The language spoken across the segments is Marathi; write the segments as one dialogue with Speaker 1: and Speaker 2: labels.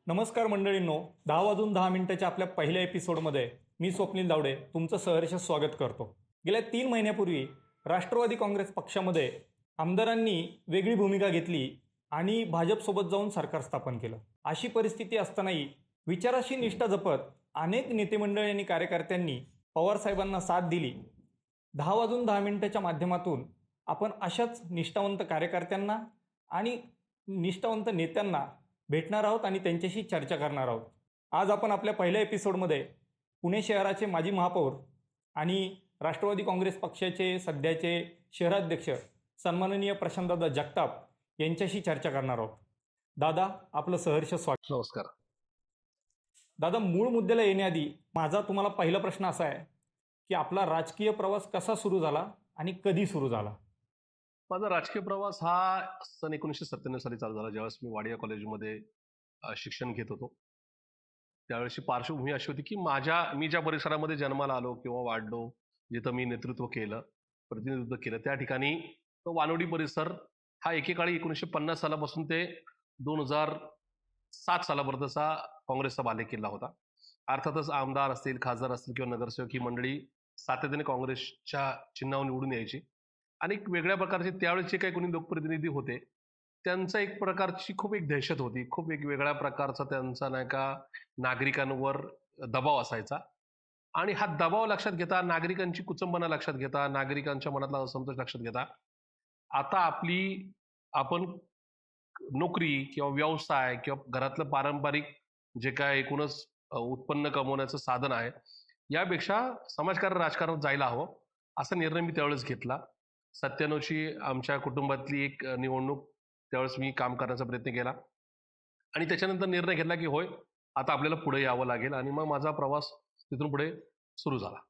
Speaker 1: नमस्कार मंडळींनो, 10 वाजून 10 मिनिटाच्या आपल्या पहिल्या एपिसोडमध्ये मी स्वप्नील दावडे तुमचं सहर्ष स्वागत करतो. गेल्या 3 महिन्यापूर्वी राष्ट्रवादी काँग्रेस पक्षामध्ये आमदारांनी वेगळी भूमिका घेतली आणि भाजपसोबत जाऊन सरकार स्थापन केलं. अशी परिस्थिती असतानाही विचाराशी निष्ठा जपत अनेक नेते मंडळी आणि कार्यकर्त्यांनी पवारसाहेबांना साथ दिली. 10 वाजून 10 मिनिटाच्या माध्यमातून आपण अशाच निष्ठावंत कार्यकर्त्यांना आणि निष्ठावंत नेत्यांना भेटणार आहोत आणि त्यांच्याशी चर्चा करणार आहोत. आज आपण आपल्या पहिल्या एपिसोडमध्ये पुणे शहराचे माजी महापौर आणि राष्ट्रवादी काँग्रेस पक्षाचे सध्याचे शहराध्यक्ष सन्माननीय प्रशांतदादा जगताप यांच्याशी चर्चा करणार आहोत. दादा, आपलं सहर्ष स्वागत.
Speaker 2: नमस्कार.
Speaker 1: दादा, मूळ मुद्द्याला येण्याआधी माझा तुम्हाला पहिला प्रश्न असा आहे की आपला राजकीय प्रवास कसा सुरू झाला आणि कधी सुरू झाला?
Speaker 2: माझा राजकीय प्रवास हा सन 1997 साली चालू झाला, ज्यावेळेस मी वाडिया कॉलेजमध्ये शिक्षण घेत होतो. त्यावेळेसची पार्श्वभूमी अशी होती की मी ज्या परिसरामध्ये जन्माला आलो किंवा वाढलो, जिथं मी नेतृत्व केलं, प्रतिनिधित्व केलं, त्या ठिकाणी तो वानवडी परिसर हा एकेकाळी 1950 सालापासून ते 2007 सालापर्यंतचा काँग्रेसचा बालेकिल्ला होता. अर्थातच आमदार असतील, खासदार असतील किंवा नगरसेवक ही मंडळी सातत्याने काँग्रेसच्या चिन्हावर निवडून यायची. आणि एक वेगळ्या प्रकारचे त्यावेळेचे काही कोणी लोकप्रतिनिधी होते, त्यांचा एक प्रकारची खूप एक दहशत होती, खूप एक वेगळ्या प्रकारचा त्यांचा नाही का नागरिकांवर दबाव असायचा. आणि हा दबाव लक्षात घेता, नागरिकांची कुचंबना लक्षात घेता, नागरिकांच्या मनातला असंतोष लक्षात घेता, आता आपण नोकरी किंवा व्यवसाय किंवा घरातलं पारंपरिक जे काय एकूणच उत्पन्न कमवण्याचं साधन आहे, यापेक्षा समाजकारण राजकारणात जायला हवं, असा निर्णय मी त्यावेळेस घेतला. 97ची आमच्या कुटुंबातली एक निवडणूक, त्यावेळेस मी काम करण्याचा प्रयत्न केला आणि त्याच्यानंतर निर्णय घेतला की होय, आता आपल्याला पुढे यावं लागेल. आणि मग माझा प्रवास तिथून पुढे सुरू झाला.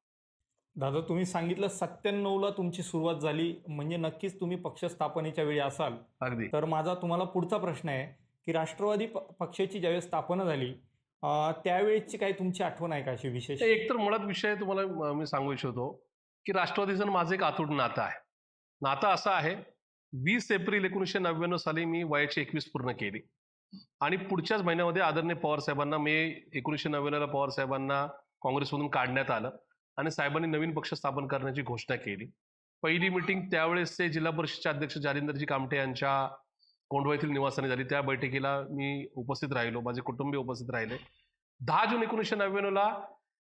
Speaker 1: दादा, तुम्ही सांगितलं 97ला तुमची सुरुवात झाली, म्हणजे नक्कीच तुम्ही पक्ष स्थापनेच्या वेळी असाल.
Speaker 2: अगदी.
Speaker 1: तर माझा तुम्हाला पुढचा प्रश्न आहे की राष्ट्रवादी पक्षाची ज्यावेळेस स्थापना झाली त्यावेळेची काही तुमची आठवण आहे का अशी विशेष?
Speaker 2: एकतर मुळात विषय तुम्हाला मी सांगू इच्छितो की राष्ट्रवादीचं माझं एक अतूट नातं आहे. नातं असं आहे, 20 एप्रिल 1999 साली मी वयाची 21 पूर्ण केली आणि पुढच्याच महिन्यामध्ये आदरणीय पवार साहेबांना, मे 1999ला पवार साहेबांना काँग्रेसमधून काढण्यात आलं आणि साहेबांनी नवीन पक्ष स्थापन करण्याची घोषणा केली. पहिली मिटिंग त्यावेळेसचे जिल्हा परिषदचे अध्यक्ष जालिंदरजी कामठे यांच्या कोंढवा येथील निवासाने झाली. त्या बैठकीला मी उपस्थित राहिलो, माझे कुटुंबीय उपस्थित राहिले. 10 जून 1999ला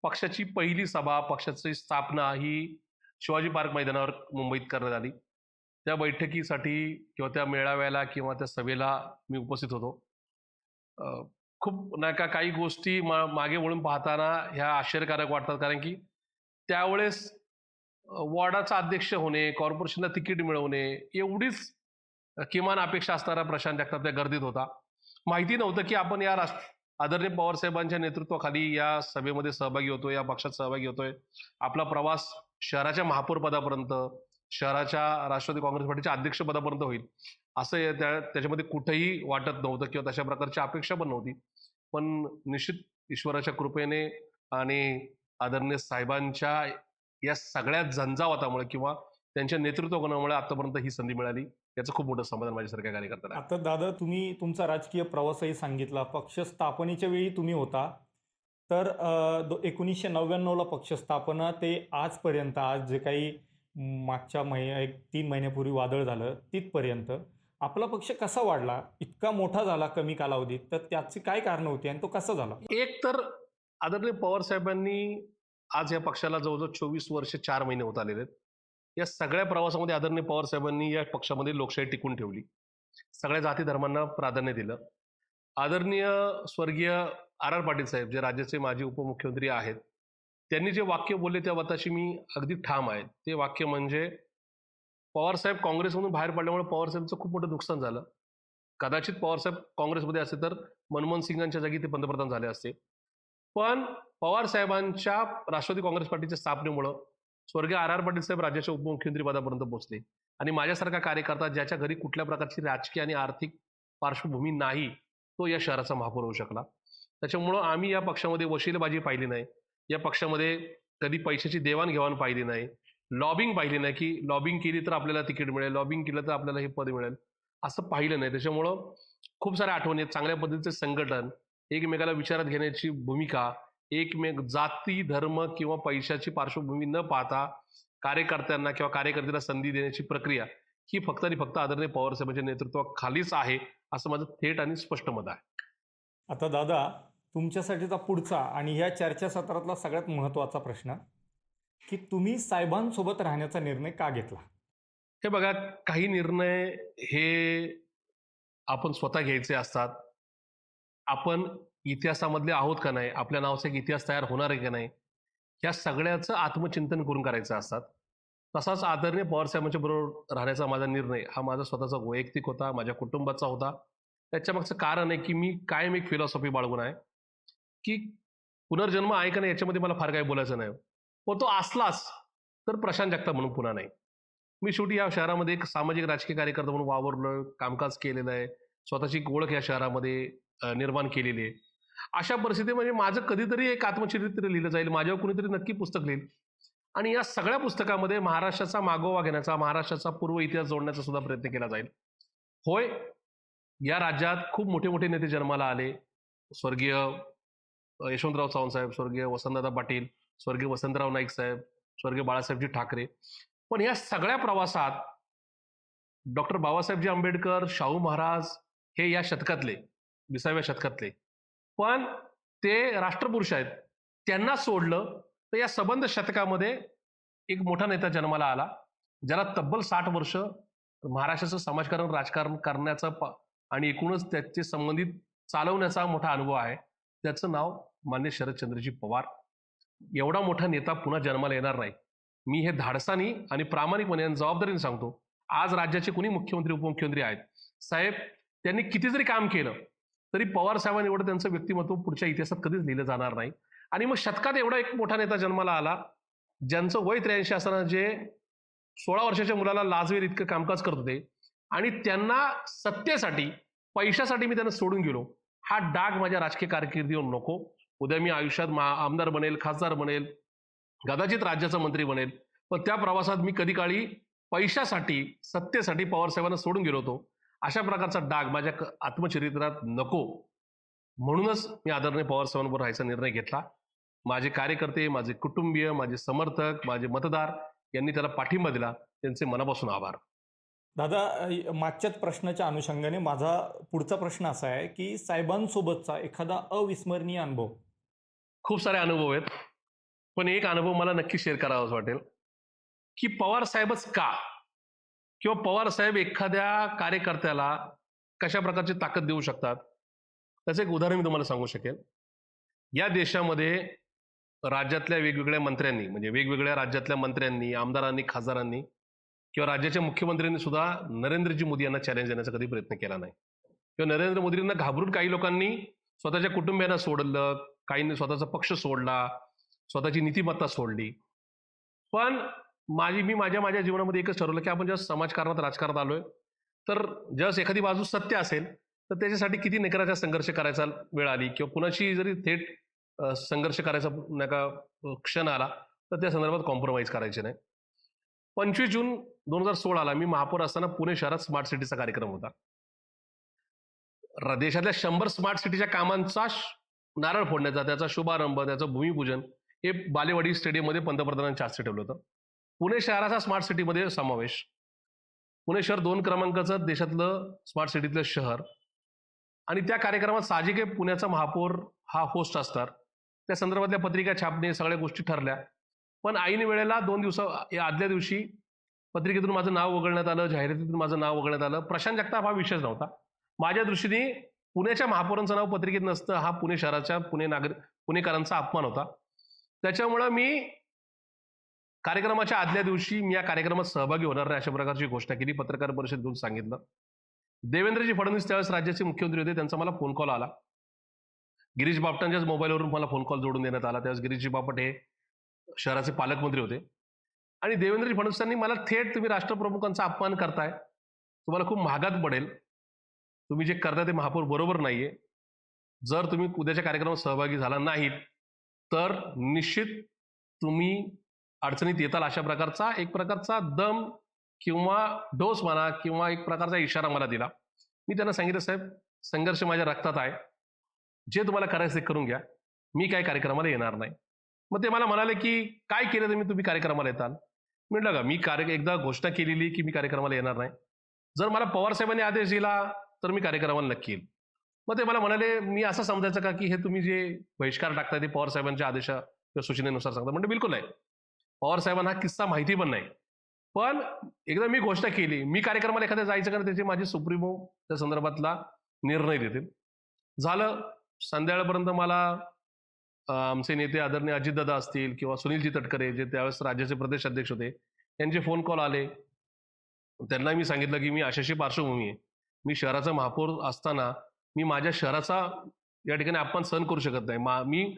Speaker 2: पक्षाची पहिली सभा, पक्षाची स्थापना ही शिवाजी पार्क मैदानावर मुंबईत करण्यात आली. त्या बैठकीसाठी किंवा त्या मेळाव्याला किंवा त्या सभेला मी उपस्थित होतो. खूप नाही का काही गोष्टी मागे वळून पाहताना ह्या आश्चर्यकारक वाटतात, कारण की त्यावेळेस वॉर्डाचा अध्यक्ष होणे, कॉर्पोरेशनला तिकीट मिळवणे, एवढीच किमान अपेक्षा असणारा प्रशांत जगताप त्या गर्दीत होता. माहिती नव्हतं की आपण या आदरणीय पवार साहेबांच्या नेतृत्वाखाली या सभेमध्ये सहभागी होतोय, या पक्षात सहभागी होतोय. आपला प्रवास शहराच्या महापौर पदापर्यंत, शहराच्या राष्ट्रवादी काँग्रेस पार्टीच्या अध्यक्षपदापर्यंत होईल असं त्याच्यामध्ये कुठेही वाटत नव्हतं किंवा तशा प्रकारची अपेक्षा पण नव्हती. पण निश्चित ईश्वराच्या कृपेने आणि आदरणीय साहेबांच्या या सगळ्या झंझावातामुळे किंवा त्यांच्या नेतृत्व गुणामुळे आतापर्यंत ही संधी मिळाली, याचं खूप मोठं समाधान माझ्यासारख्या कार्यकर्त्याला.
Speaker 1: आता दादा, तुम्ही तुमचा राजकीय प्रवासही सांगितला, पक्ष स्थापनेच्या वेळी तुम्ही होता. तर 1999ला पक्ष स्थापना ते आजपर्यंत, आज जे काही मागच्या 3 महिन्यापूर्वी वादळ झालं तिथपर्यंत आपला पक्ष कसा वाढला, इतका मोठा झाला कमी कालावधीत? तर त्याची काय कारणं होती आणि तो कसा झाला?
Speaker 2: एक तर आदरणीय पवार साहेबांनी आज या पक्षाला जवळजवळ 24 वर्ष 4 महिने होत आलेले आहेत. या सगळ्या प्रवासामध्ये आदरणीय पवार साहेबांनी या पक्षामध्ये लोकशाही टिकून ठेवली, सगळ्या जाती धर्मांना प्राधान्य दिलं. आदरणीय स्वर्गीय आर पाटील साहेब, जे राज्याचे माजी उपमुख्यमंत्री आहेत, त्यांनी जे वाक्य बोलले त्या वाताशी मी अगदी ठाम आहे. ते वाक्य म्हणजे, पवारसाहेब काँग्रेसमधून बाहेर पडल्यामुळे पवारसाहेबचं खूप मोठं नुकसान झालं. कदाचित पवारसाहेब काँग्रेसमध्ये असते तर मनमोहन सिंगांच्या जागी ते पंतप्रधान झाले असते. पण पवार साहेबांच्या राष्ट्रवादी काँग्रेस पार्टीच्या स्थापनेमुळं स्वर्गीय आर पाटील साहेब राज्याच्या उपमुख्यमंत्री पदापर्यंत पोहोचले आणि माझ्यासारखा कार्यकर्ता, ज्याच्या घरी कुठल्या प्रकारची राजकीय आणि आर्थिक पार्श्वभूमी नाही, तो या शहराचा महापौर होऊ शकला. त्याच्यामुळं आम्ही या पक्षामध्ये वशिलेबाजी पाहिली नाही, या पक्षामध्ये कधी पैशाची देवाणघेवाण पाहिली नाही, लॉबिंग पाहिली नाही की लॉबिंग केली तर आपल्याला तिकीट मिळेल, लॉबिंग केलं तर आपल्याला हे पद मिळेल, असं पाहिलं नाही. त्याच्यामुळं खूप साऱ्या आठवणी आहेत. चांगल्या पद्धतीचे संघटन, एकमेकाला विचारात घेण्याची भूमिका, एकमेक जाती धर्म किंवा पैशाची पार्श्वभूमी न पाहता कार्यकर्त्यांना किंवा कार्यकर्त्याला संधी देण्याची प्रक्रिया ही फक्त आणि फक्त आदरणीय पवारसाहेबांच्या नेतृत्वाखालीच आहे, असं माझं थेट आणि स्पष्ट मत आहे.
Speaker 1: आता दादा, तुमच्यासाठीचा पुढचा आणि या चर्चासत्रातला सगळ्यात महत्त्वाचा प्रश्न, की तुम्ही साहेबांसोबत राहण्याचा निर्णय का घेतला?
Speaker 2: हे बघा, काही निर्णय हे आपण स्वतः घ्यायचे असतात. आपण इतिहासामधले आहोत का नाही, आपल्या नावाचा एक इतिहास तयार होणार आहे का नाही, या सगळ्याचं आत्मचिंतन करून करायचं असतात. तसाच आदरणीय पवारसाहेबांच्या बरोबर राहण्याचा माझा निर्णय हा माझा स्वतःचा वैयक्तिक होता, माझ्या कुटुंबाचा होता. त्याच्यामागचं कारण आहे की मी कायम एक फिलॉसॉफी बाळगून आहे की पुनर्जन्म आहे का नाही याच्यामध्ये मला फार काही बोलायचं नाही, पण तो असलाच तर प्रशांत जगताप म्हणून पुन्हा नाही. मी शेवटी या शहरामध्ये एक सामाजिक राजकीय कार्यकर्ता म्हणून वावरलोय, कामकाज केलेलं आहे, स्वतःची एक ओळख या शहरामध्ये निर्माण केलेली आहे. अशा परिस्थितीमध्ये माझं कधीतरी एक आत्मचरित्र लिहिलं जाईल, माझ्यावर कुणीतरी नक्की पुस्तक लिहिल आणि या सगळ्या पुस्तकामध्ये महाराष्ट्राचा मागोवा घेण्याचा, महाराष्ट्राचा पूर्व इतिहास जोडण्याचा सुद्धा प्रयत्न केला जाईल. होय, या राज्यात खूप मोठे मोठे नेते जन्माला आले. स्वर्गीय यशवंतराव चव्हाण साहेब, स्वर्गीय वसंतदादा पाटील, स्वर्गीय वसंतराव नाईक साहेब, स्वर्गीय बाळासाहेबजी ठाकरे. पण या सगळ्या प्रवासात डॉक्टर बाबासाहेबजी आंबेडकर, शाहू महाराज हे या शतकातले, 20व्या शतकातले, पण ते राष्ट्रपुरुष आहेत. त्यांना सोडलं तर या सबंध शतकामध्ये एक मोठा नेता जन्माला आला, ज्याला तब्बल 60 वर्ष महाराष्ट्राचं समाजकारण, राजकारण करण्याचा आणि एकूणच त्याचे संबंधित चालवण्याचा मोठा अनुभव आहे. त्याचं नाव मान्य शरदचंद्रजी पवार. एवढा मोठा नेता पुन्हा जन्माला येणार नाही. मी हे धाडसानी आणि प्रामाणिकपणे आणि जबाबदारीने सांगतो. आज राज्याचे कोणी मुख्यमंत्री उपमुख्यमंत्री आहेत साहेब, त्यांनी किती जरी काम केलं तरी पवार साहेबांनी एवढं त्यांचं व्यक्तिमत्व पुढच्या इतिहासात कधीच लिहिलं जाणार नाही. आणि मग शतकात एवढा एक मोठा नेता जन्माला आला, ज्यांचं वय 83 असताना जे 16 वर्षाच्या मुलाला लाजवेल इतकं कामकाज करत होते आणि त्यांना सत्तेसाठी, पैशासाठी मी त्यांना सोडून गेलो, हा डाग माझ्या राजकीय कारकिर्दीवर नको. उद्या मी आयुष्यात आमदार बनेल, खासदार बनेल, कदाचित राज्याचा मंत्री बनेल, पण त्या प्रवासात मी कधी काळी पैशासाठी, सत्तेसाठी पवारसाहेबांना सोडून गेलो होतो. अशा प्रकारचा डाग माझ्या आत्मचरित्रात नको, म्हणूनच मी आदरणीय पवारसाहेबांबरोबर राहायचा निर्णय घेतला. माझे कार्यकर्ते, माझे कुटुंबीय, माझे समर्थक, माझे मतदार यांनी त्याला पाठिंबा दिला, त्यांचे मनापासून आभार.
Speaker 1: दादा, मागच्याच प्रश्नाच्या अनुषंगाने माझा पुढचा प्रश्न असा आहे की साहेबांसोबतचा एखादा अविस्मरणीय अनुभव.
Speaker 2: खूप सारे अनुभव आहेत, पण एक अनुभव मला नक्की शेअर करावाच वाटेल की पवार साहेबच का, किंवा पवार साहेब एखाद्या कार्यकर्त्याला कशा प्रकारची ताकद देऊ शकतात, त्याचं एक उदाहरण मी तुम्हाला सांगू शकेल. या देशामध्ये राज्यातल्या वेगवेगळ्या मंत्र्यांनी, म्हणजे वेगवेगळ्या राज्यातल्या मंत्र्यांनी, आमदारांनी, खासदारांनी किंवा राज्याच्या मुख्यमंत्र्यांनी सुद्धा नरेंद्रजी मोदी यांना चॅलेंज देण्याचा कधी प्रयत्न केला नाही. किंवा नरेंद्र मोदींना घाबरून काही लोकांनी स्वतःच्या कुटुंबियांना सोडलं, काहींनी स्वतःचा पक्ष सोडला, स्वतःची नीतिमत्ता सोडली. पण मी माझ्या जीवनामध्ये एकच ठरवलं की आपण जेव्हा समाजकारणात, राजकारणात आलोय, तर जेव्हा एखादी बाजू सत्य असेल तर त्याच्यासाठी किती नेकराचा संघर्ष करायचा वेळ आली किंवा कुणाशी जरी थेट संघर्ष करायचा नका क्षण आला तर त्या संदर्भात कॉम्प्रोमाइज करायचे नाही. 25 जून 2016ला मी महापौर असताना पुणे शहरात स्मार्ट सिटीचा कार्यक्रम होता. देशातल्या 100 स्मार्ट सिटीच्या कामांचा नारळ फोडण्याचा, त्याचा शुभारंभ, त्याचं भूमिपूजन हे बालेवाडी स्टेडियममध्ये पंतप्रधानांच्या हस्ते ठेवलं होतं. पुणे शहराचा स्मार्ट सिटीमध्ये समावेश. पुणे शहर 2 क्रमांकाचं देशातलं स्मार्ट सिटीतलं शहर, आणि त्या कार्यक्रमात साहजिक आहे पुण्याचा महापौर हा होस्ट असणार. त्या संदर्भातल्या पत्रिका छापणे, सगळ्या गोष्टी ठरल्या. पण ऐन वेळेला 2 दिवसा आदल्या दिवशी पत्रिकेतून माझं नाव वगळण्यात आलं, जाहिरातीतून माझं नाव वगळण्यात आलं. प्रशांत जगताप हा विषयच नव्हता. माझ्या दृष्टीने पुण्याच्या महापौरांचं नाव पत्रिकेत नसतं हा पुणे शहराच्या पुणेकरांचा अपमान होता. त्याच्यामुळं मी कार्यक्रमाच्या आदल्या दिवशी मी या कार्यक्रमात सहभागी होणार नाही अशा प्रकारची घोषणा केली, पत्रकार परिषद घेऊन सांगितलं. देवेंद्रजी फडणवीस त्यावेळेस राज्याचे मुख्यमंत्री होते, त्यांचा मला फोन कॉल आला. गिरीश बापटांच्याच मोबाईलवरून मला फोन कॉल जोडून देण्यात आला. त्यावेळेस गिरीशजी बापट हे शहराचे पालकमंत्री होते आणि देवेंद्रजी फडणवीसांनी मला थेट, तुम्ही राष्ट्रप्रमुखांचा अपमान करताय, तुम्हाला खूप महागात पडेल, तुम्ही जे करताय ते महापौर बरोबर नाहीये, जर तुम्ही उद्याच्या कार्यक्रमात सहभागी झाला नाहीत तर निश्चित तुम्ही अडचणीत येताल, अशा प्रकारचा एक प्रकारचा दम किंवा डोस म्हणा किंवा एक प्रकारचा इशारा मला दिला. मी त्यांना सांगितलं, साहेब संघर्ष माझ्या रक्तात आहे, जे तुम्हाला करायचं ते करून घ्या, मी काही कार्यक्रमाला येणार नाही. मग ते मला म्हणाले की काय केलं तुम्ही कार्यक्रमाला येताल? म्हटलं का मी एकदा घोषणा केलेली की मी कार्यक्रमाला येणार नाही. जर मला पवार साहेबांनी आदेश दिला तर मी कार्यक्रमाला नक्की येईल. मग ते मला म्हणाले, मी असं समजायचं का की हे तुम्ही जे बहिष्कार टाकताय ते पवार साहेबांच्या आदेशा किंवा सूचनेनुसार सांगता? म्हणजे बिलकुल नाही. पवार साहेबांना हा किस्सा माहिती पण नाही. पण एकदा मी घोषणा केली, मी कार्यक्रमाला एखाद्या जायचं का त्याचे माझे सुप्रीमो त्या संदर्भातला निर्णय देतील. झालं. संध्याकाळपर्यंत मला आमचे नेते आदरणीय अजितदादा असतील किंवा सुनीलजी तटकरे जे त्यावेळेस राज्याचे प्रदेश अध्यक्ष होते, यांचे फोन कॉल आले. त्यांना मी सांगितलं की मी अशी पार्श्वभूमी आहे. मी शहराचा महापौर असताना मी माझ्या शहराचा या ठिकाणी अपमान सहन करू शकत नाही. मी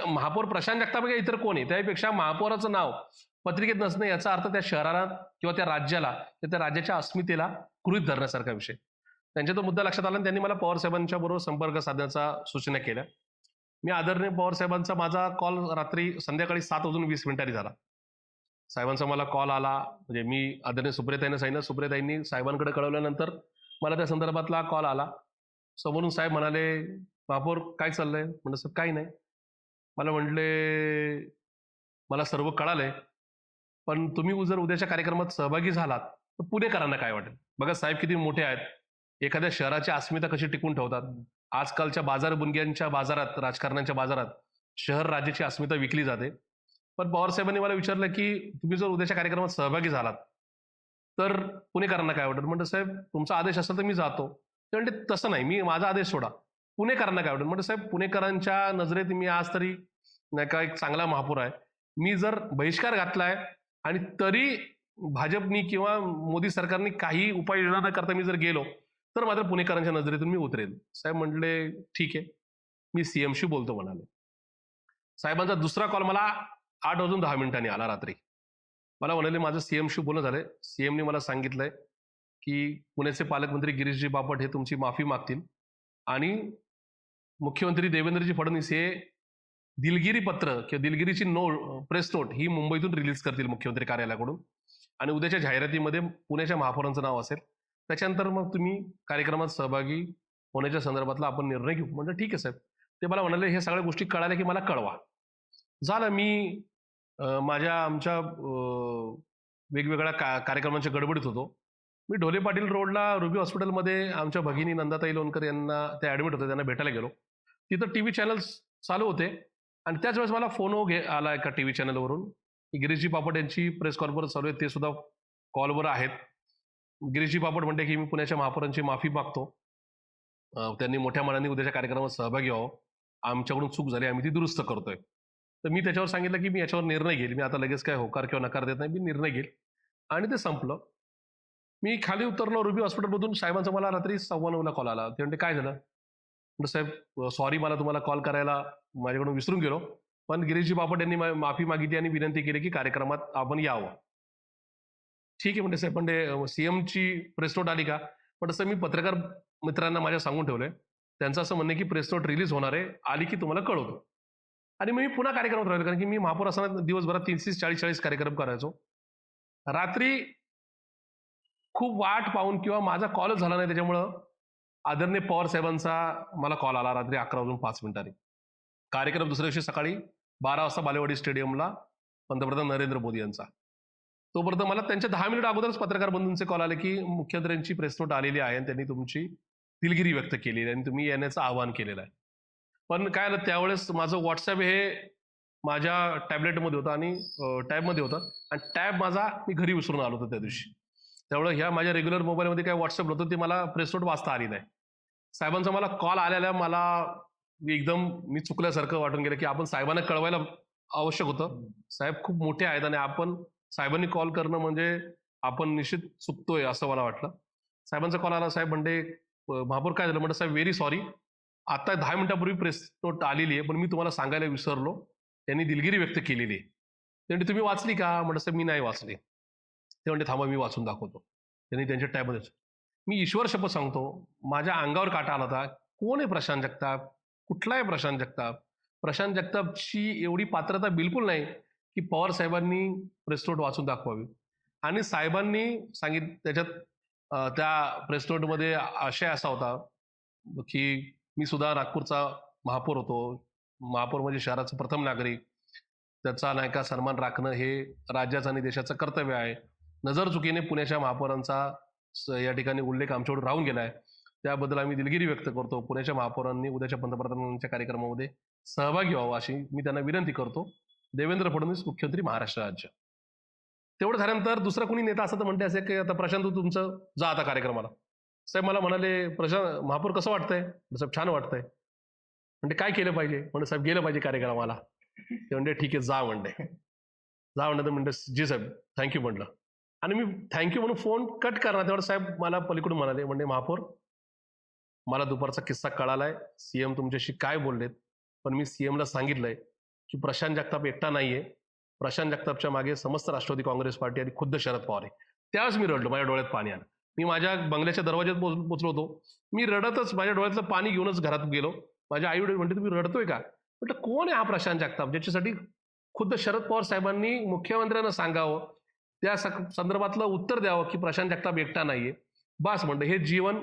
Speaker 2: महापौर प्रशांत जगताप का इतर कोण आहे, त्यापेक्षा महापौराचं नाव पत्रिकेत नसणं याचा अर्थ त्या शहराला किंवा त्या राज्याला त्या राज्याच्या अस्मितेला गृहीत धरण्यासारखा विषय. त्यांच्या तो मुद्दा लक्षात आला आणि त्यांनी मला पवार साहेबांच्या बरोबर संपर्क साधण्याचा सूचना केल्या. मी आदरणीय पवार साहेबांचा माझा कॉल रात्री संध्याकाळी 7:20 झाला. साहेबांचा मला कॉल आला, म्हणजे मी आदरणीय सुप्रियाताईंना सांगितलं, सुप्रियाताईंनी साहेबांकडे कळवल्यानंतर मला त्या संदर्भातला कॉल आला. समोरून साहेब म्हणाले, महापौर काय चाललंय? म्हणलं सर काही नाही. मला म्हटले, मला सर्व कळालंय, पण तुम्ही जर उद्याच्या कार्यक्रमात सहभागी झालात तर पुणेकरांना काय वाटेल? बघा साहेब किती मोठे आहेत, एखाद्या शहराची अस्मिता कशी टिकून ठेवतात. आजकालच्या बाजारबुणग्यांच्या बाजारात, राजकारणाच्या बाजारात शहर राज्याची अस्मिता विकली जाते. पण पवार साहेबांनी मला विचारलं की तुम्ही जर उद्याच्या कार्यक्रमात सहभागी झालात तर पुणेकरांना काय वाटेल? म्हणलं साहेब तुमचा आदेश असेल तर मी जातो. ते म्हणते तसं नाही, मी माझा आदेश सोडा, पुणेकरांना काय वाटेल? म्हणलं साहेब पुणेकरांच्या नजरेत मी आज तरी नाही का एक चांगला महापौर आहे. मी जर बहिष्कार घातलाय आणि तरी भाजपनी किंवा मोदी सरकारने काही उपाययोजना न करता मी जर गेलो तर मात्र पुणेकरांच्या नजरेतून मी उतरेल. साहेब म्हटले ठीक आहे, मी सीएमशी बोलतो म्हणाले. साहेबांचा दुसरा कॉल मला 8:10 आला रात्री. मला म्हणाले माझं सीएमशी बोलणं झालंय, सीएमने मला सांगितलंय की पुण्याचे पालकमंत्री गिरीशजी बापट हे तुमची माफी मागतील आणि मुख्यमंत्री देवेंद्रजी फडणवीस हे दिलगिरी पत्र किंवा दिलगिरीची प्रेस नोट ही मुंबईतून रिलीज करतील मुख्यमंत्री कार्यालयाकडून आणि उद्याच्या जाहिरातीमध्ये पुण्याच्या महापौरांचं नाव असेल. त्याच्यानंतर मग तुम्ही कार्यक्रमात सहभागी होण्याच्या संदर्भातला आपण निर्णय घेऊ. म्हणजे ठीक आहे साहेब. ते मला म्हणाले हे सगळ्या गोष्टी कळाल्या की मला कळवा. झालं. मी आमच्या वेगवेगळ्या कार्यक्रमांच्या गडबडीत होतो. मी ढोले पाटील रोडला रुबी हॉस्पिटलमध्ये आमच्या भगिनी नंदाताई लोणकर यांना ते ॲडमिट होते, त्यांना भेटायला गेलो. तिथं टीव्ही चॅनल्स चालू होते आणि त्याच वेळेस मला फोन आला एका टीव्ही चॅनलवरून की गिरीशजी बापट यांची प्रेस कॉन्फरन्स चालू आहे, ते सुद्धा कॉलवर आहेत. गिरीशजी बापट म्हणते की मी पुण्याच्या महापौरांची माफी मागतो, त्यांनी मोठ्या मनाने उद्याच्या कार्यक्रमात सहभागी व्हावं, आमच्याकडून चूक झाली, आम्ही ती दुरुस्त करतोय. तर मी त्याच्यावर सांगितलं की मी याच्यावर निर्णय घेईल, मी आता लगेच काय होकार किंवा नकार देत नाही, मी निर्णय घेईल. आणि ते संपलं. मी खाली उतरलो रुबी हॉस्पिटलमधून. साहेबांचा मला रात्री 9:15 कॉल आला. ते म्हणते काय झालं? म्हटलं साहेब सॉरी, मला तुम्हाला कॉल करायला माझ्याकडून विसरून गेलो, पण गिरीशजी बापट यांनी माफी मागितली आणि विनंती केली की कार्यक्रमात आपण यावं. ठीक आहे म्हणते साहेब, पण सीएमची प्रेस नोट आली का? पण तसं मी पत्रकार मित्रांना माझ्या सांगून ठेवलंय, त्यांचं असं म्हणणं की प्रेस नोट रिलीज होणार आहे, आली की तुम्हाला कळवतो. आणि मी पुन्हा कार्यक्रमात राहिलो, कारण की मी महापौर असताना दिवसभरात 30-40 कार्यक्रम करायचो. रात्री खूप वाट पाहून किंवा माझा कॉलच झाला नाही, त्याच्यामुळं आदरणीय पवार साहेबांचा मला कॉल आला रात्री 11:05. कार्यक्रम दुसऱ्या दिवशी सकाळी 12 वाजता बालेवाडी स्टेडियमला पंतप्रधान नरेंद्र मोदी यांचा. तोपर्यंत मला त्यांच्या 10 मिनिट अगोदरच पत्रकार बंधूंचे कॉल आले की मुख्यमंत्र्यांची प्रेस नोट आलेली आहे आणि त्यांनी तुमची दिलगिरी व्यक्त केलेली आहे आणि तुम्ही येण्याचं आवाहन केलेलं आहे. पण काय आलं, त्यावेळेस माझं व्हॉट्सअप हे माझ्या टॅबलेटमध्ये होतं आणि टॅबमध्ये होतं आणि टॅब माझा मी घरी विसरून आलो होतो त्या दिवशी. त्यामुळे ह्या माझ्या रेग्युलर मोबाईलमध्ये काय व्हॉट्सअप होतं, ते मला प्रेस नोट वाचता आली नाही. साहेबांचा मला कॉल आलेला मला एकदम मी चुकल्यासारखं वाटून गेलं की आपण साहेबांना कळवायला आवश्यक होतं. साहेब खूप मोठे आहेत आणि आपण साहेबांनी कॉल करणं म्हणजे आपण निश्चित चुकतोय असं मला वाटलं. साहेबांचा कॉल आला. साहेब म्हणते महापौर काय झालं? म्हणलं साहेब व्हेरी सॉरी, आता 10 मिनिटापूर्वी प्रेस नोट आलेली आहे, पण मी तुम्हाला सांगायला विसरलो, त्यांनी दिलगिरी व्यक्त केलेली आहे. ते म्हणजे तुम्ही वाचली का? म्हटलं साहेब मी नाही वाचली. ते म्हणते थांबा मी वाचून दाखवतो. त्यांनी त्यांच्या टॅबमध्ये, मी ईश्वर शपथ सांगतो माझ्या अंगावर काटा आला होता. कोण आहे प्रशांत जगताप? कुठला आहे प्रशांत जगताप? प्रशांत जगतापची एवढी पात्रता बिलकुल नाही की पवार साहेबांनी प्रेस नोट वाचून दाखवावी. आणि साहेबांनी त्याच्यात त्या प्रेस नोटमध्ये आशय असा होता की मी सुद्धा नागपूरचा महापौर होतो. महापौर म्हणजे शहराचा प्रथम नागरिक, त्याचा नाही का सन्मान राखणं हे राज्याचं आणि देशाचं कर्तव्य आहे. नजर चुकीने पुण्याच्या महापौरांचा या ठिकाणी उल्लेख आमच्याकडून राहून गेलाय, त्याबद्दल आम्ही दिलगिरी व्यक्त करतो. पुण्याच्या महापौरांनी उद्याच्या पंतप्रधानांच्या कार्यक्रमामध्ये सहभागी व्हावं अशी मी त्यांना विनंती करतो. देवेंद्र फडणवीस, मुख्यमंत्री महाराष्ट्र राज्य. तेवढं झाल्यानंतर दुसरा कोणी नेता असं तर म्हणते असे की आता प्रशांत तू तुमचं जा आता कार्यक्रमाला. साहेब मला म्हणाले, प्रशांत महापौर कसं वाटतंय? साहेब छान वाटतंय. म्हणजे काय केलं पाहिजे? म्हणजे साहेब गेलं पाहिजे कार्यक्रमाला. ते म्हणते ठीक आहे जा म्हणते. जा म्हणलं तर म्हणते जी साहेब थँक्यू म्हटलं. आणि मी थँक्यू म्हणून फोन कट करणार तेवढं साहेब मला पलीकडून म्हणाले, म्हणजे महापौर मला दुपारचा किस्सा कळालाय, सीएम तुमच्याशी काय बोललेत, पण मी सीएमला सांगितलंय की प्रशांत जगताप एकटा नाहीये, प्रशांत जगतापच्या मागे समस्त राष्ट्रवादी काँग्रेस पार्टी आणि खुद्द शरद पवार आहे. त्यावेळेस मी रडलो, माझ्या डोळ्यात पाणी आलं. मी माझ्या बंगल्याच्या दरवाज्यात पोचलो होतो, मी रडतच माझ्या डोळ्यातलं पाणी घेऊनच घरात गेलो. माझ्या आई वडील म्हणते तुम्ही रडतोय का? म्हटलं कोण आहे हा प्रशांत जगताप, ज्याच्यासाठी खुद्द शरद पवार साहेबांनी मुख्यमंत्र्यांना सांगावं, त्या संदर्भातलं उत्तर द्यावं की प्रशांत जगताप एकटा नाहीये. बस म्हणलं हे जीवन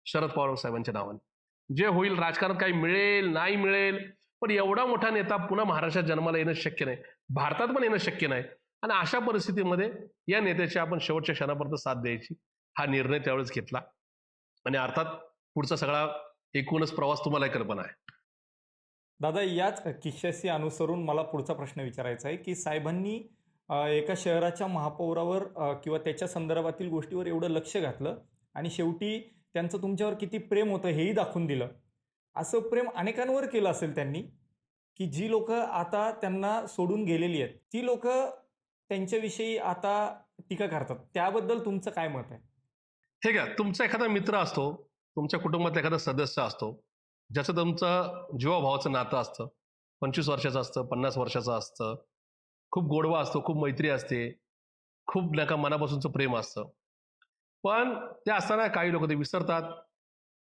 Speaker 2: शरद पवार साहेबांच्या नावाने. जे होईल राजकारणात काही मिळेल नाही मिळेल, पण एवढा मोठा नेता पुन्हा महाराष्ट्रात जन्माला येणं शक्य नाही, भारतात पण येणं शक्य नाही. आणि अशा परिस्थितीमध्ये या नेत्याची आपण शेवटच्या क्षणापर्यंत साथ द्यायची हा निर्णय त्यावेळेस घेतला. आणि अर्थात पुढचा सगळा एकूणच प्रवास तुम्हाला कल्पना आहे.
Speaker 1: दादा, याच किस्स्याशी अनुसरून मला पुढचा प्रश्न विचारायचा आहे की साहेबांनी एका शहराच्या महापौरावर किंवा त्याच्या संदर्भातील गोष्टीवर एवढं लक्ष घातलं आणि शेवटी त्यांचं तुमच्यावर किती प्रेम होतं हेही दाखवून दिलं. असं प्रेम अनेकांवर केलं असेल त्यांनी, की जी लोक आता त्यांना सोडून गेलेली आहेत ती लोक त्यांच्याविषयी आता टीका करतात. त्याबद्दल तुमचं काय मत आहे?
Speaker 2: हे घ्या, तुमचा एखादा मित्र असतो, तुमच्या कुटुंबातला एखादा सदस्य असतो, ज्याचं तुमचं जीवाभावाचं नातं असतं, 25 वर्षाचं असतं, 50 वर्षाचं असतं, खूप गोडवा असतो, खूप मैत्री असते, खूप नका मनापासूनचं प्रेम असतं. पण ते असताना काही लोक ते विसरतात,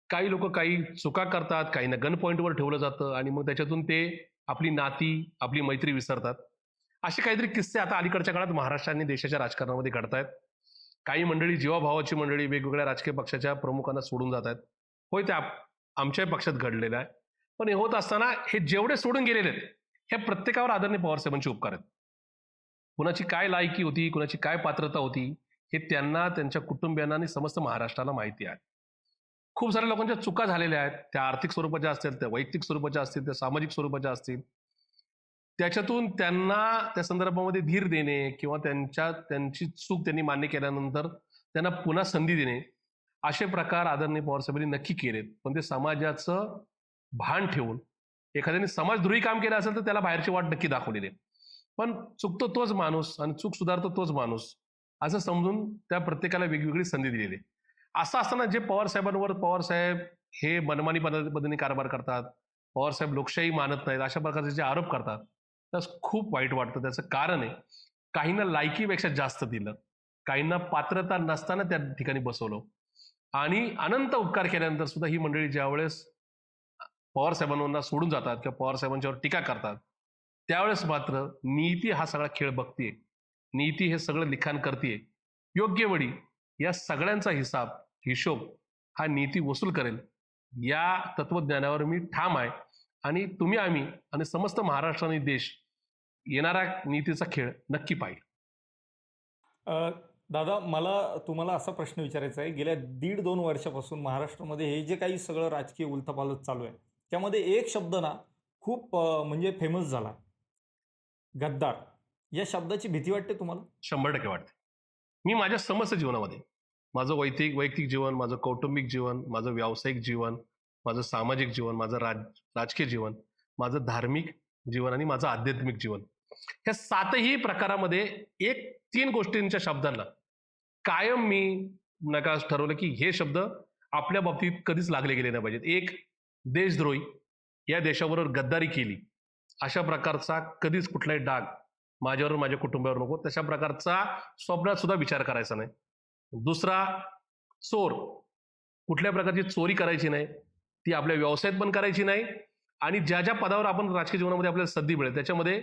Speaker 2: काही लोक काही चुका करतात, काहींना गन पॉईंटवर ठेवलं जातं आणि मग त्याच्यातून ते आपली नाती आपली मैत्री विसरतात. असे काहीतरी किस्से आता अलीकडच्या काळात महाराष्ट्र आणि देशाच्या राजकारणामध्ये घडतायत. काही मंडळी जीवाभावाची मंडळी वेगवेगळ्या राजकीय पक्षाच्या प्रमुखांना सोडून जात आहेत. होय, ते आमच्याही पक्षात घडलेलं आहे. पण हे होत असताना हे जेवढे सोडून गेलेले आहेत ह्या प्रत्येकावर आदरणीय पवारसाहेबांचे उपकार आहेत. कुणाची काय लायकी होती, कुणाची काय पात्रता होती हे त्यांना, त्यांच्या कुटुंबियांना आणि समस्त महाराष्ट्राला माहिती आहे. खूप साऱ्या लोकांच्या चुका झालेल्या आहेत, त्या आर्थिक स्वरूपाच्या असतील, त्या वैयक्तिक स्वरूपाच्या असतील, त्या सामाजिक स्वरूपाच्या असतील. त्याच्यातून त्यांना त्या संदर्भामध्ये धीर देणे किंवा त्यांची चूक त्यांनी मान्य केल्यानंतर त्यांना पुन्हा संधी देणे असे प्रकार आदरणीय पवारसाहेबांनी नक्की केलेत. पण ते समाजाचं भान ठेवून एखाद्याने समाजद्रोही काम केलं असेल तर त्याला बाहेरची वाट नक्की दाखवलेली आहे. पण चुकतो तोच माणूस आणि चूक सुधारतो तोच माणूस असं समजून त्या प्रत्येकाला वेगवेगळी संधी दिलेली आहे. असं असताना जे पवारसाहेबांवर पवारसाहेब हे मनमानी पद्धतीने कारभार करतात, पवारसाहेब लोकशाही मानत नाहीत, अशा प्रकारचे जे आरोप करतात त्यास खूप वाईट वाटतं. त्याचं कारण आहे, काहींना लायकीपेक्षा जास्त दिलं, काहींना पात्रता नसताना त्या ठिकाणी बसवलं आणि अनंत उपकार केल्यानंतर सुद्धा ही मंडळी ज्यावेळेस पवारसाहेबांना सोडून जातात किंवा पवारसाहेबांच्यावर टीका करतात त्यावेळेस मात्र नीती हा सगळा खेळ बघतीये, नीती हे सगळं लिखाण करते. योग्य वेळी या सगळ्यांचा हिशोब हा नीती वसूल करेल या तत्वज्ञानावर मी ठाम आहे. आणि तुम्ही, आम्ही आणि समस्त महाराष्ट्र आणि देश येणारा नीतीचा खेळ नक्की पाहिजे.
Speaker 1: दादा, मला तुम्हाला असा प्रश्न विचारायचा आहे, गेल्या 1.5-2 वर्षापासून महाराष्ट्रामध्ये हे जे काही सगळं राजकीय उलथापालथ चालू आहे त्यामध्ये एक शब्द ना खूप म्हणजे फेमस झाला, गद्दार. या शब्दाची भीती वाटते तुम्हाला?
Speaker 2: 100% वाटते. मी माझ्या समस्त जीवनामध्ये, माझं वैयक्तिक जीवन, माझं कौटुंबिक जीवन, माझं व्यावसायिक जीवन, माझं सामाजिक जीवन, माझं राजकीय जीवन, माझं धार्मिक जीवन आणि माझं आध्यात्मिक जीवन, ह्या 7ही प्रकारामध्ये 3 गोष्टींच्या शब्दांना कायम मी नका ठरवलं की हे शब्द आपल्या बाबतीत कधीच लागले गेले नाही पाहिजेत. एक, देशद्रोही, या देशाबरोबर गद्दारी केली अशा प्रकारचा कधीच कुठलाही डाग माझ्यावर माझ्या कुटुंबावर नको, तशा प्रकारचा स्वप्नात सुद्धा विचार करायचा नाही. दुसरा, चोर, कुठल्या प्रकारची चोरी करायची नाही, ती आपल्या व्यवसायात पण करायची नाही आणि ज्या ज्या पदावर आपण राजकीय जीवनामध्ये आपल्याला संधी मिळेल त्याच्यामध्ये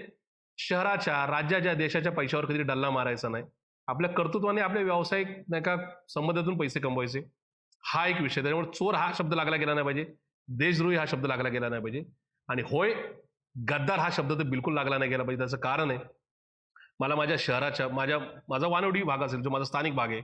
Speaker 2: शहराच्या, राज्याच्या, देशाच्या पैशावर कधी डल्ला मारायचा नाही. आपल्या कर्तृत्वाने आपल्या व्यावसायिक नाही का संबंधातून पैसे कमवायचे, हा एक विषय. त्याच्यामुळे चोर हा शब्द लागला गेला नाही पाहिजे, देशद्रोही हा शब्द लागला गेला नाही पाहिजे. आणि होय, गद्दार हा शब्द तर बिलकुल लागला नाही गेला पाहिजे. त्याचं कारण आहे, मला माझ्या शहराच्या माझा वानवडी भाग असेल, जो माझा स्थानिक भाग आहे,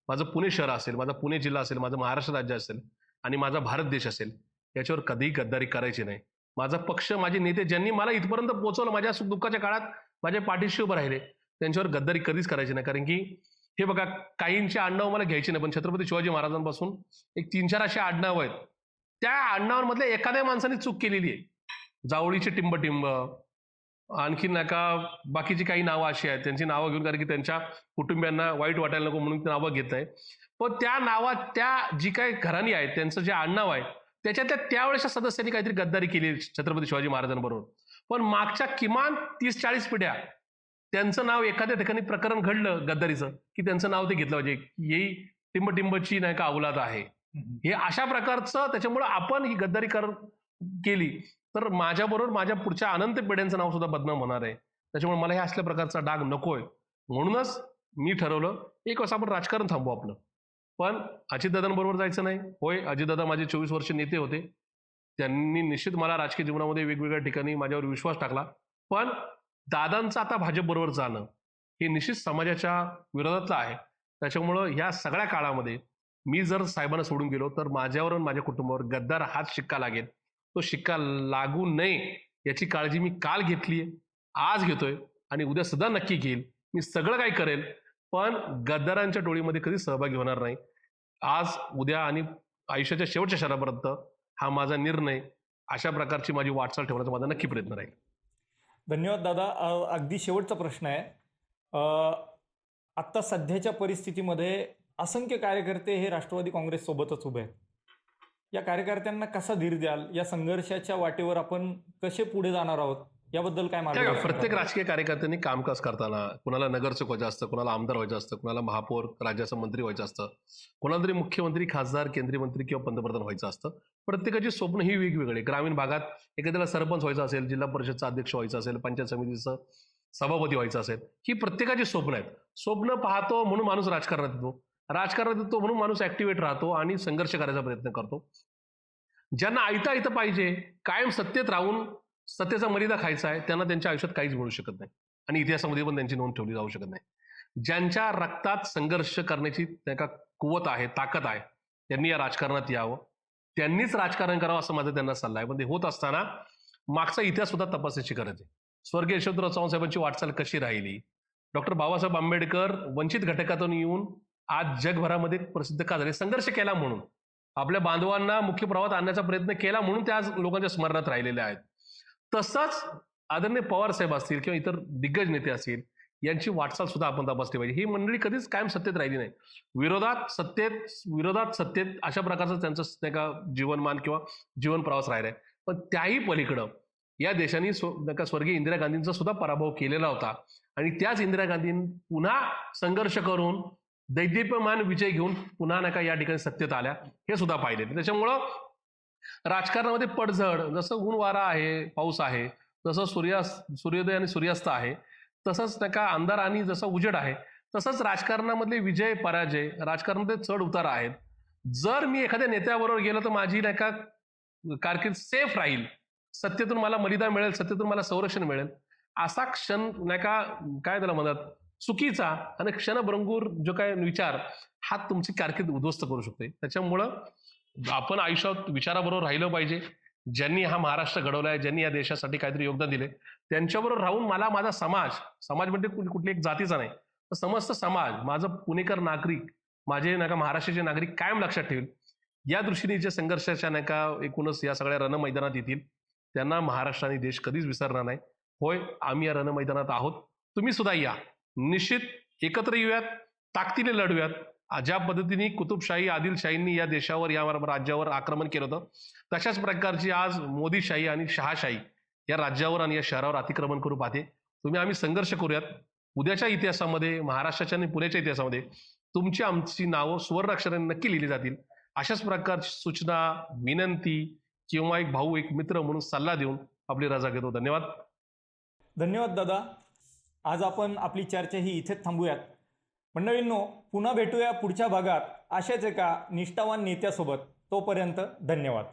Speaker 2: माझं पुणे शहर असेल, माझा पुणे जिल्हा असेल, माझं महाराष्ट्र राज्य असेल आणि माझा भारत देश असेल, याच्यावर कधीही गद्दारी करायची नाही. माझा पक्ष, माझे नेते ज्यांनी मला इथपर्यंत पोहोचवलं, माझ्या सुखदुःखाच्या काळात माझ्या पाठीशी उभं राहिले, त्यांच्यावर गद्दारी कधीच करायची नाही. कारण की हे बघा, काहींची आडनाव मला घ्यायची नाही, पण छत्रपती शिवाजी महाराजांपासून एक 3-4 अशी आडनावं आहेत. त्या आडनावांमधल्या एखाद्या माणसाने चूक केलेली आहे. जावळीचे टिंब, आणखी नका बाकीची काही नावं अशी आहेत, त्यांची नावं घेऊन, कारण की त्यांच्या कुटुंबियांना वाईट वाटायला नको म्हणून ती नावं घेत आहे. पण त्या नावात त्या जी काही घराणी आहेत, त्यांचं जे आडनाव आहे, त्याच्यातल्या त्यावेळेच्या सदस्यांनी काहीतरी गद्दारी केली छत्रपती शिवाजी महाराजांबरोबर. पण मागच्या किमान 30-40 पिढ्या त्यांचं नाव एखाद्या ठिकाणी प्रकरण घडलं गद्दारीचं, की त्यांचं नाव ते घेतलं पाहिजे, ही टिंबची नाही का औलाद आहे. हे अशा प्रकारचं, त्याच्यामुळं आपण ही गद्दारी केली तर माझ्याबरोबर माझ्या पुढच्या अनंत पिढ्यांचं नाव सुद्धा बदनाम होणार आहे. त्याच्यामुळे मला हे असल्या प्रकारचा डाग नकोय. म्हणूनच मी ठरवलं, एक वेळेस आपण राजकारण थांबू आपलं, पण अजितदादांबरोबर जायचं नाही. होय, अजितदादा माझे 24 वर्ष नेते होते. त्यांनी निश्चित मला राजकीय जीवनामध्ये वेगवेगळ्या ठिकाणी माझ्यावर विश्वास टाकला. पण दादांचं आता भाजपबरोबर जाणं हे निश्चित समाजाच्या विरोधातलं आहे. त्याच्यामुळं ह्या सगळ्या काळामध्ये मी जर साहेबांना सोडून गेलो तर माझ्यावर आणि माझ्या कुटुंबावर गद्दार हाच शिक्का लागेल. तो शिक्का लागू नये याची काळजी मी काल घेतली, आज घेतोय आणि उद्या सुद्धा नक्की घेईल. मी सगळं काही करेल, पण गद्दारांच्या टोळीमध्ये कधी सहभागी होणार नाही. आज, उद्या आणि आयुष्याच्या शेवटच्या क्षणापर्यंत हा माझा निर्णय, अशा प्रकारची माझी वाटचाल ठेवण्याचा माझा नक्की प्रयत्न राहील.
Speaker 1: धन्यवाद दादा. अगदी शेवटचा प्रश्न आहे. आत्ता सध्याच्या परिस्थितीमध्ये असंख्य कार्यकर्ते हे राष्ट्रवादी काँग्रेससोबतच उभे आहेत. या कार्यकर्त्यांना कसा धीर द्याल? या संघर्षाच्या वाटेवर आपण कसे पुढे जाणार आहोत, याबद्दल काय मार्गदर्शन कराल?
Speaker 2: प्रत्येक राजकीय कार्यकर्त्यांनी कामकाज करताना कुणाला नगरसेवक व्हायचं असतं, कुणाला आमदार व्हायचं असतं, कुणाला महापौर, राज्याचा मंत्री व्हायचं असतं, कोणाला तरी मुख्यमंत्री, खासदार, केंद्रीय मंत्री किंवा पंतप्रधान व्हायचं असतं. प्रत्येकाची स्वप्न ही वेगवेगळी. ग्रामीण भागात एखाद्याला सरपंच व्हायचं असेल, जिल्हा परिषदचा अध्यक्ष व्हायचं असेल, पंचायत समितीचं सभापती व्हायचं असेल, ही प्रत्येकाची स्वप्न आहेत. स्वप्न पाहतो म्हणून माणूस राजकारणात येतो, राजकारणात येतो म्हणून माणूस ऍक्टिव्हेट राहतो आणि संघर्ष करायचा प्रयत्न करतो. ज्यांना ऐतं पाहिजे, कायम सत्तेत राहून सत्तेचा मर्यादा खायचा आहे, त्यांना त्यांच्या आयुष्यात काहीच मिळू शकत नाही आणि इतिहासामध्ये पण त्यांची नोंद ठेवली जाऊ शकत नाही. ज्यांच्या रक्तात संघर्ष करण्याची त्या कुवत आहे, ताकद आहे, त्यांनी या राजकारणात यावं, त्यांनीच राजकारण करावं असं माझा त्यांना सल्ला आहे. पण ते होत असताना मागचा इतिहास सुद्धा तपासायची गरज आहे. स्वर्गीय यशवंतराव चव्हाण साहेबांची वाटचाल कशी राहिली, डॉक्टर बाबासाहेब आंबेडकर वंचित घटकातून येऊन आज जगभरामध्ये प्रसिद्ध का झाले? संघर्ष केला म्हणून, आपल्या बांधवांना मुख्य प्रवाहात आणण्याचा प्रयत्न केला म्हणून त्या आज लोकांच्या स्मरणात राहिलेल्या आहेत. तसंच आदरणीय पवार साहेब असतील किंवा इतर दिग्गज नेते असतील, यांची वाटचाल सुद्धा आपण तपासली पाहिजे. ही मंडळी कधीच कायम सत्तेत राहिली नाही. विरोधात सत्तेत अशा प्रकारचं त्यांचं नाही का जीवनमान किंवा जीवन प्रवास राहिलाय. पण त्याही पलीकडं या देशाने स्वर्गीय इंदिरा गांधींचा सुद्धा पराभव केलेला होता आणि त्याच इंदिरा गांधींनी पुन्हा संघर्ष करून दैदिप्यमान विजय घेऊन पुन्हा नका या ठिकाणी सत्तेत आल्या, हे सुद्धा पाहिले. त्याच्यामुळं राजकारणामध्ये पडझड, जसं ऊन वारा आहे, पाऊस आहे, जसं सूर्योदय आणि सूर्यास्त आहे, तसंच नका अंधार आणि जसं उजेड आहे, तसंच राजकारणामधले विजय पराजय, राजकारणामध्ये चढ उतार आहेत. जर मी एखाद्या नेत्याबरोबर गेलो तर माझी नाही का कारकीर्द सेफ राहील, सत्तेतून मला मर्यादा मिळेल, सत्तेतून मला संरक्षण मिळेल, असा क्षण नाही का काय त्याला म्हणतात चुकीचा आणि क्षणभंगूर जो काय विचार हा तुमची कारकीर्द उद्ध्वस्त करू शकते. त्याच्यामुळं आपण आयुष्यात विचाराबरोबर राहिलं पाहिजे. ज्यांनी हा महाराष्ट्र घडवलाय, ज्यांनी या देशासाठी काहीतरी योगदान दिले, त्यांच्याबरोबर राहून मला माझा समाज म्हणजे कुठली एक जातीचा नाही, तर समस्त समाज, माझं पुणेकर नागरिक, माझे नाही का महाराष्ट्राचे नागरिक कायम लक्षात ठेवेल. या दृष्टीने जे संघर्षाच्या नाही का एकूणच या सगळ्या रणमैदानात येतील, त्यांना महाराष्ट्र आणि देश कधीच विसरणार नाही. होय, आम्ही या रणमैदानात आहोत, तुम्ही सुद्धा या. निश्चित एकत्र येऊयात, ताकदीने लढूयात. ज्या पद्धतीने कुतुबशाही, आदिलशाहींनी या देशावर, या राज्यावर आक्रमण केलं होतं, तशाच प्रकारची आज मोदीशाही आणि शहाशाही या राज्यावर आणि या शहरावर अतिक्रमण करू पाहते. आम्ही संघर्ष करूयात. उद्याच्या इतिहासामध्ये, महाराष्ट्राच्या आणि पुण्याच्या इतिहासामध्ये तुमची आमची नावं सुवर्ण अक्षरांनी नक्की लिहिली जातील. अशाच प्रकारची सूचना, विनंती किंवा एक भाऊ, एक मित्र म्हणून सल्ला देऊन आपली रजा घेतो. धन्यवाद.
Speaker 1: धन्यवाद दादा. आज आपण आपली चर्चा ही इथेच थांबूयात. मंडळींनो, पुन्हा भेटूया पुढच्या भागात अशाच एका निष्ठावान नेत्यासोबत. तोपर्यंत धन्यवाद.